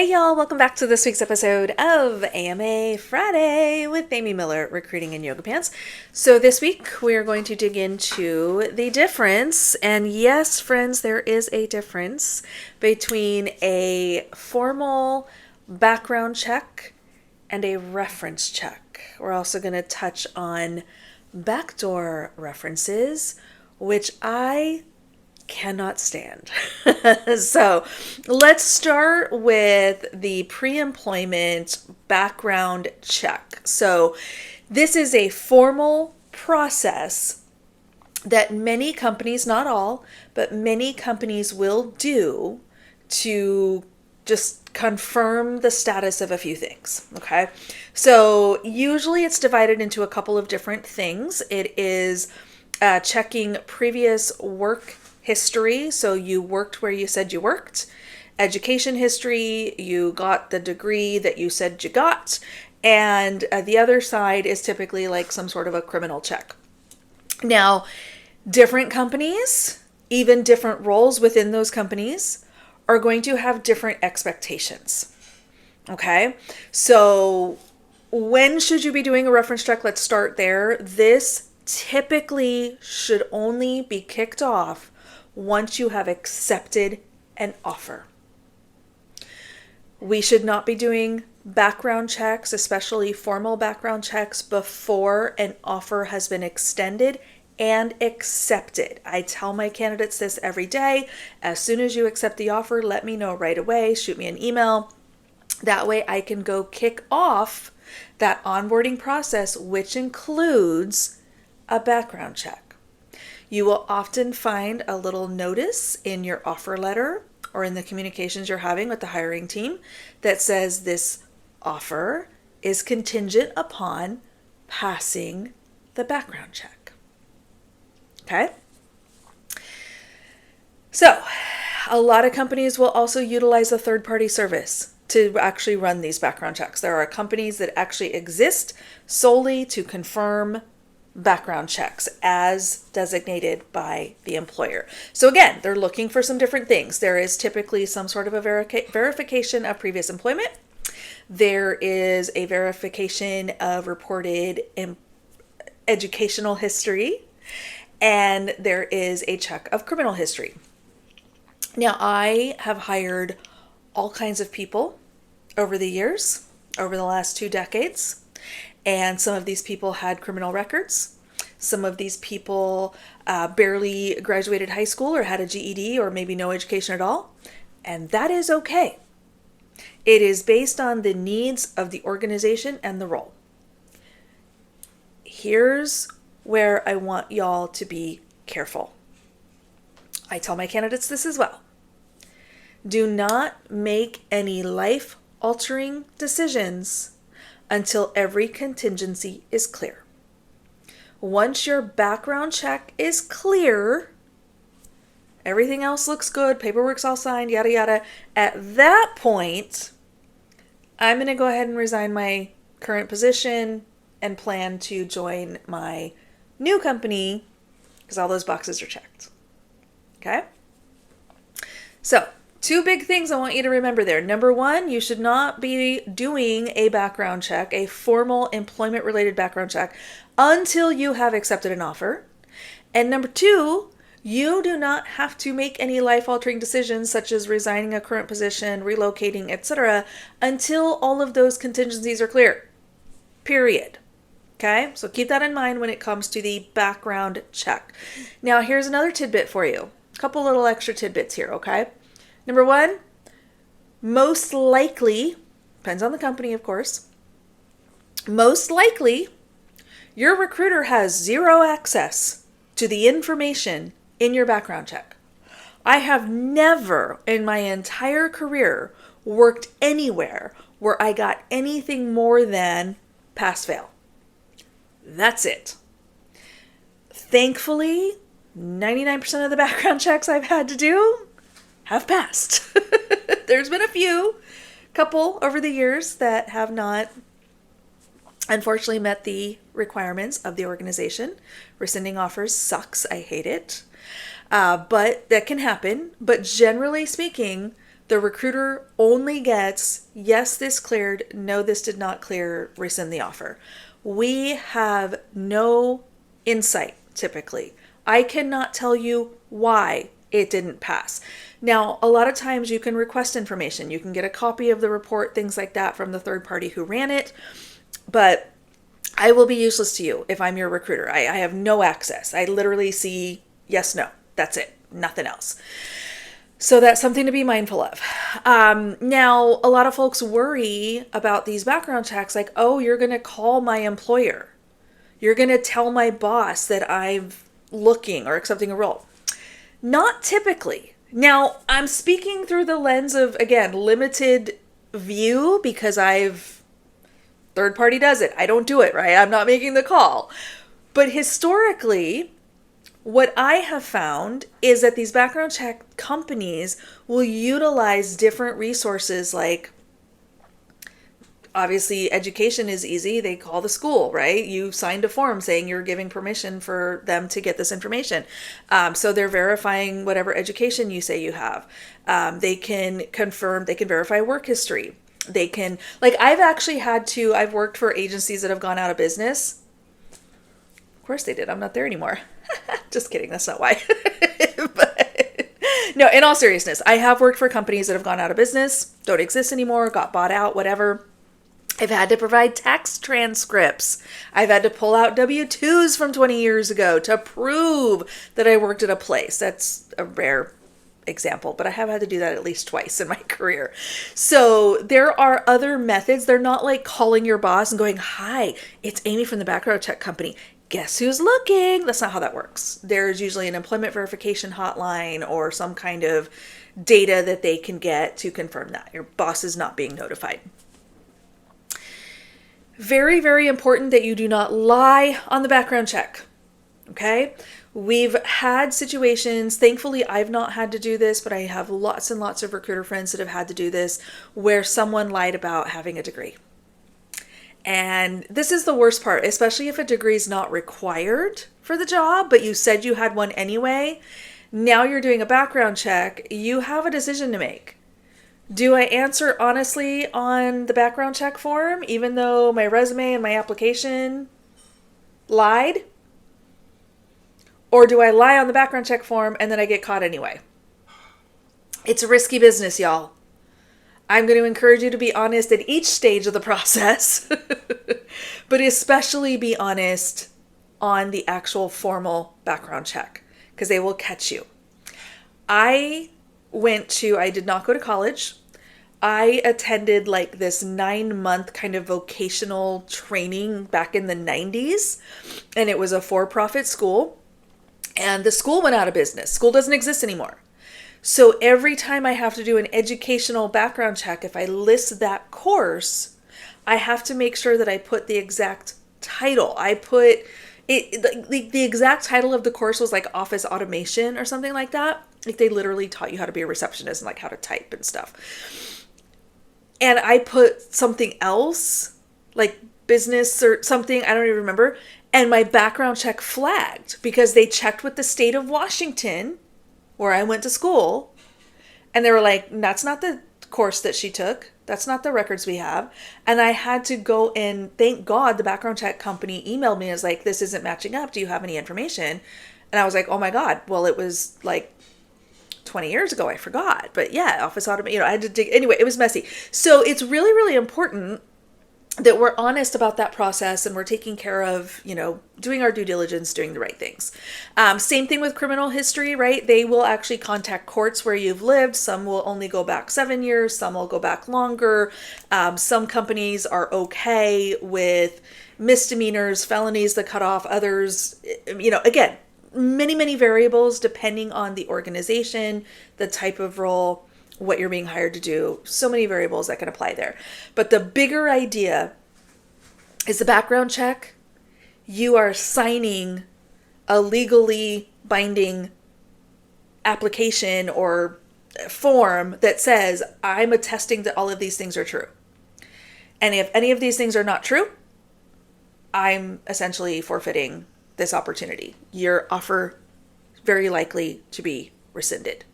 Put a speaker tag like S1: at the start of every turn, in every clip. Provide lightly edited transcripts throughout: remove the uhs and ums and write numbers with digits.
S1: Hey y'all, welcome back to this week's episode of AMA Friday with Amy Miller, Recruiting in Yoga Pants. So this week we are going to dig into the difference, and yes, friends, there is a difference between a formal background check and a reference check. We're also going to touch on backdoor references, which I cannot stand. So let's start with the pre-employment background check. So this is a formal process that many companies, not all, but many companies will do to just confirm the status of a few things. Okay. So usually it's divided into a couple of different things. It is checking previous work history, so you worked where you said you worked, education history, you got the degree that you said you got, and the other side is typically like some sort of a criminal check. Now, different companies, even different roles within those companies, are going to have different expectations. Okay, so when should you be doing a reference check? Let's start there. This typically should only be kicked off once you have accepted an offer. We should not be doing background checks, especially formal background checks, before an offer has been extended and accepted. I tell my candidates this every day. As soon as you accept the offer, let me know right away. Shoot me an email. That way I can go kick off that onboarding process, which includes a background check. You will often find a little notice in your offer letter or in the communications you're having with the hiring team that says this offer is contingent upon passing the background check. Okay? So, a lot of companies will also utilize a third-party service to actually run these background checks. There are companies that actually exist solely to confirm background checks as designated by the employer. So again, they're looking for some different things. There is typically some sort of a verification of previous employment. There is a verification of reported educational history, and there is a check of criminal history. Now, I have hired all kinds of people over the years, over the last 2 decades. And some of these people had criminal records. Some of these people barely graduated high school or had a GED or maybe no education at all. And that is okay. It is based on the needs of the organization and the role. Here's where I want y'all to be careful. I tell my candidates this as well. Do not make any life-altering decisions until every contingency is clear. Once your background check is clear, everything else looks good, paperwork's all signed, yada yada. At that point, I'm going to go ahead and resign my current position and plan to join my new company because all those boxes are checked. Okay? So, 2 big things I want you to remember there. Number 1, you should not be doing a background check, a formal employment-related background check, until you have accepted an offer. And number 2, you do not have to make any life-altering decisions such as resigning a current position, relocating, etc., until all of those contingencies are clear. Period. Okay? So keep that in mind when it comes to the background check. Now, here's another tidbit for you. A couple little extra tidbits here, okay? Number 1, most likely, depends on the company, of course, most likely, your recruiter has 0 access to the information in your background check. I have never in my entire career worked anywhere where I got anything more than pass-fail. That's it. Thankfully, 99% of the background checks I've had to do have passed. There's been a couple over the years that have not unfortunately met the requirements of the organization. Rescinding offers sucks. I hate it. But that can happen. But generally speaking, The recruiter only gets, yes, this cleared, no, this did not clear, rescind the offer. We have no insight typically. I cannot tell you why it didn't pass. Now, a lot of times you can request information. You can get a copy of the report, things like that from the third party who ran it. But I will be useless to you if I'm your recruiter. I have no access. I literally see yes, no. That's it. Nothing else. So that's something to be mindful of. Now, a lot of folks worry about these background checks like, oh, you're going to call my employer. You're going to tell my boss that I'm looking or accepting a role. Not typically. Now, I'm speaking through the lens of, again, limited view because third party does it. I don't do it, right? I'm not making the call. But historically, what I have found is that these background check companies will utilize different resources like, obviously, education is easy. They call the school, right? You signed a form saying you're giving permission for them to get this information. So they're verifying whatever education you say you have. They can confirm, they can verify work history. They can, like, I've worked for agencies that have gone out of business. Of course they did. I'm not there anymore. Just kidding. That's not why. But no, in all seriousness, I have worked for companies that have gone out of business, don't exist anymore, got bought out, whatever. I've had to provide tax transcripts. I've had to pull out W-2s from 20 years ago to prove that I worked at a place. That's a rare example, but I have had to do that at least twice in my career. So there are other methods. They're not like calling your boss and going, hi, it's Amy from the background check company. Guess who's looking? That's not how that works. There's usually an employment verification hotline or some kind of data that they can get to confirm that. Your boss is not being notified. Very, very important that you do not lie on the background check. Okay? We've had situations, thankfully I've not had to do this, but I have lots and lots of recruiter friends that have had to do this, where someone lied about having a degree. And this is the worst part, especially if a degree is not required for the job, but you said you had one anyway. Now you're doing a background check. You have a decision to make. Do I answer honestly on the background check form, even though my resume and my application lied? Or do I lie on the background check form and then I get caught anyway? It's a risky business, y'all. I'm going to encourage you to be honest at each stage of the process, but especially be honest on the actual formal background check because they will catch you. I did not go to college. I attended like this 9-month kind of vocational training back in the 90s, and it was a for-profit school, and the school went out of business. School doesn't exist anymore. So every time I have to do an educational background check, if I list that course, I have to make sure that I put the exact title. I put it, the exact title of the course was like office automation or something like that. Like they literally taught you how to be a receptionist and like how to type and stuff. And I put something else, like business or something, I don't even remember. And my background check flagged because they checked with the state of Washington where I went to school, and they were like, that's not the course that she took. That's not the records we have. And I had to go and thank God the background check company emailed me and was like, this isn't matching up. Do you have any information? And I was like, oh my God. Well, it was like 20 years ago. I forgot. But yeah, office automation, I had to dig. Anyway, it was messy. So it's really, really important that we're honest about that process and we're taking care of, doing our due diligence, doing the right things. Same thing with criminal history, right? They will actually contact courts where you've lived. Some will only go back 7 years. Some will go back longer. Some companies are okay with misdemeanors, felonies that cut off. Others, again, many, many variables depending on the organization, the type of role, what you're being hired to do. So many variables that can apply there. But the bigger idea is the background check. You are signing a legally binding application or form that says, I'm attesting that all of these things are true. And if any of these things are not true, I'm essentially forfeiting this opportunity. Your offer very likely to be rescinded.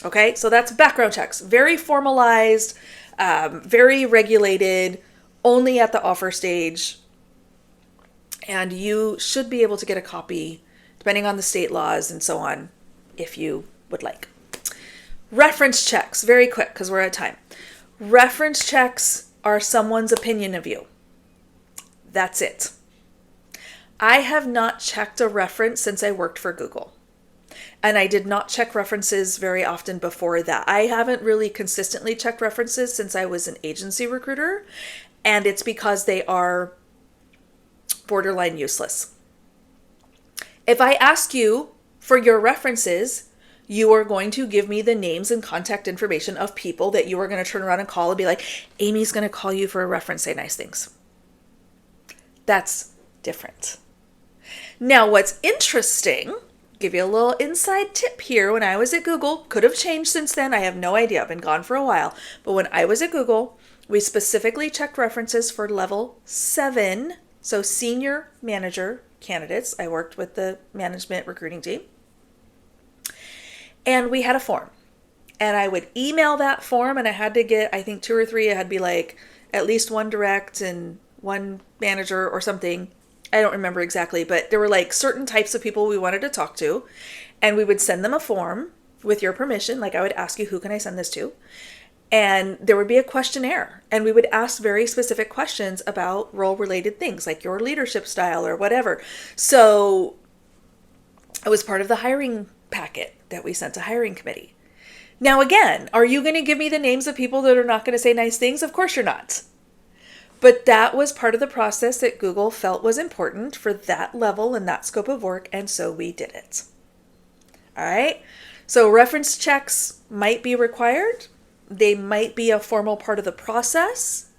S1: Okay, so that's background checks. Very formalized, very regulated, only at the offer stage. And you should be able to get a copy, depending on the state laws and so on, if you would like. Reference checks, very quick because we're at time. Reference checks are someone's opinion of you. That's it. I have not checked a reference since I worked for Google. And I did not check references very often before that. I haven't really consistently checked references since I was an agency recruiter. And it's because they are borderline useless. If I ask you for your references, you are going to give me the names and contact information of people that you are going to turn around and call and be like, Amy's going to call you for a reference, say nice things. That's different. Now, what's interesting, give you a little inside tip here. When I was at Google, could have changed since then. I have no idea. I've been gone for a while. But when I was at Google, we specifically checked references for level 7. So senior manager candidates. I worked with the management recruiting team. And we had a form. And I would email that form, and I had to get, I think 2 or 3. It had to be like at least 1 direct and 1 manager or something. I don't remember exactly, but there were like certain types of people we wanted to talk to, and we would send them a form with your permission. Like I would ask you, who can I send this to? And there would be a questionnaire, and we would ask very specific questions about role-related things like your leadership style or whatever. So it was part of the hiring packet that we sent to hiring committee. Now, again, are you going to give me the names of people that are not going to say nice things? Of course you're not. But that was part of the process that Google felt was important for that level and that scope of work, and so we did it. All right? So reference checks might be required. They might be a formal part of the process.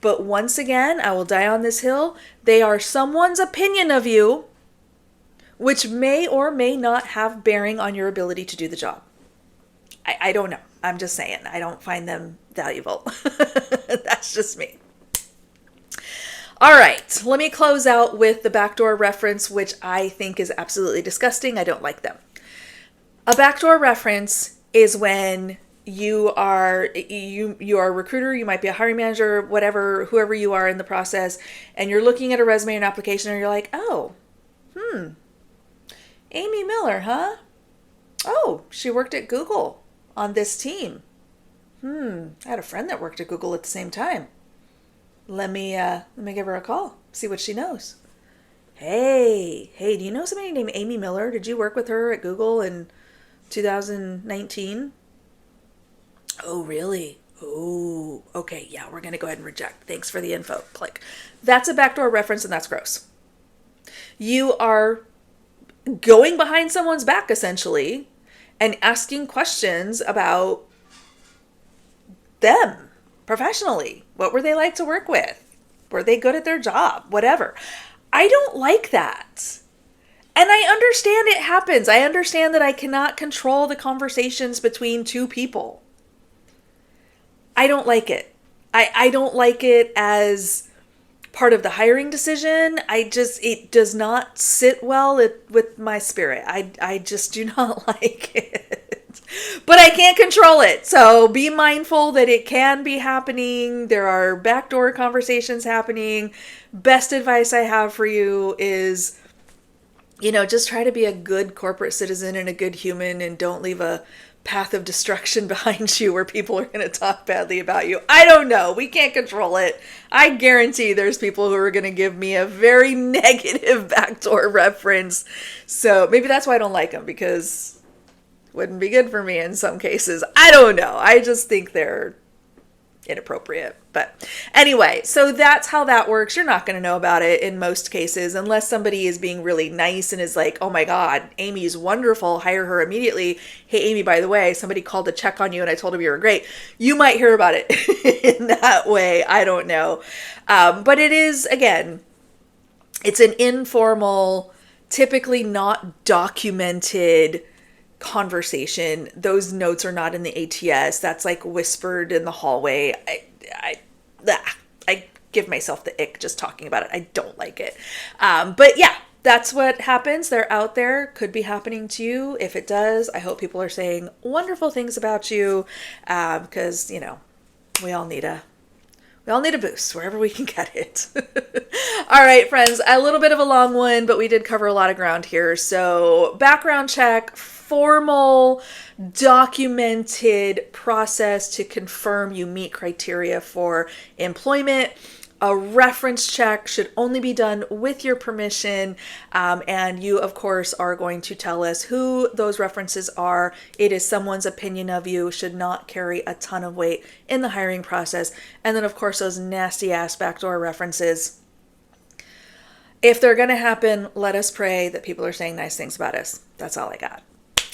S1: But once again, I will die on this hill. They are someone's opinion of you, which may or may not have bearing on your ability to do the job. I don't know. I'm just saying. I don't find them valuable. That's just me. All right, let me close out with the backdoor reference, which I think is absolutely disgusting. I don't like them. A backdoor reference is when you are a recruiter, you might be a hiring manager, whatever, whoever you are in the process, and you're looking at a resume and application, and you're like, oh, Amy Miller, huh? Oh, she worked at Google on this team. I had a friend that worked at Google at the same time. Let me give her a call, see what she knows. Hey, do you know somebody named Amy Miller? Did you work with her at Google in 2019? Oh, really? Oh, okay. Yeah, we're going to go ahead and reject. Thanks for the info. Click. That's a backdoor reference, and that's gross. You are going behind someone's back, essentially, and asking questions about them professionally. What were they like to work with? Were they good at their job? Whatever. I don't like that. And I understand it happens. I understand that I cannot control the conversations between 2 people. I don't like it. I don't like it as part of the hiring decision. It does not sit well with my spirit. I just do not like it. But I can't control it. So be mindful that it can be happening. There are backdoor conversations happening. Best advice I have for you is, just try to be a good corporate citizen and a good human, and don't leave a path of destruction behind you where people are going to talk badly about you. I don't know. We can't control it. I guarantee there's people who are going to give me a very negative backdoor reference. So maybe that's why I don't like them, because it wouldn't be good for me in some cases. I don't know. I just think they're inappropriate. But anyway, so that's how that works. You're not going to know about it in most cases unless somebody is being really nice and is like, oh my God, Amy's wonderful. Hire her immediately. Hey, Amy, by the way, somebody called to check on you and I told them you were great. You might hear about it in that way. I don't know. But it is, again, it's an informal, typically not documented conversation. Those notes are not in the ATS. That's like whispered in the hallway. I give myself the ick just talking about it. I don't like it. But yeah, That's what happens. They're out there. Could be happening to you. If it does, I hope people are saying wonderful things about you, because, we all need a boost wherever we can get it. All right, friends, a little bit of a long one, but we did cover a lot of ground here. So background check, formal, documented process to confirm you meet criteria for employment. A reference check should only be done with your permission. And you, of course, are going to tell us who those references are. It is someone's opinion of you, should not carry a ton of weight in the hiring process. And then, of course, those nasty ass backdoor references. If they're going to happen, let us pray that people are saying nice things about us. That's all I got.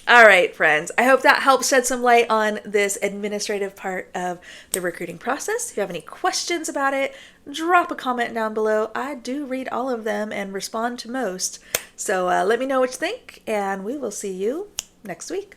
S1: All right, friends. I hope that helps shed some light on this administrative part of the recruiting process. If you have any questions about it, drop a comment down below. I do read all of them and respond to most. So let me know what you think, and we will see you next week.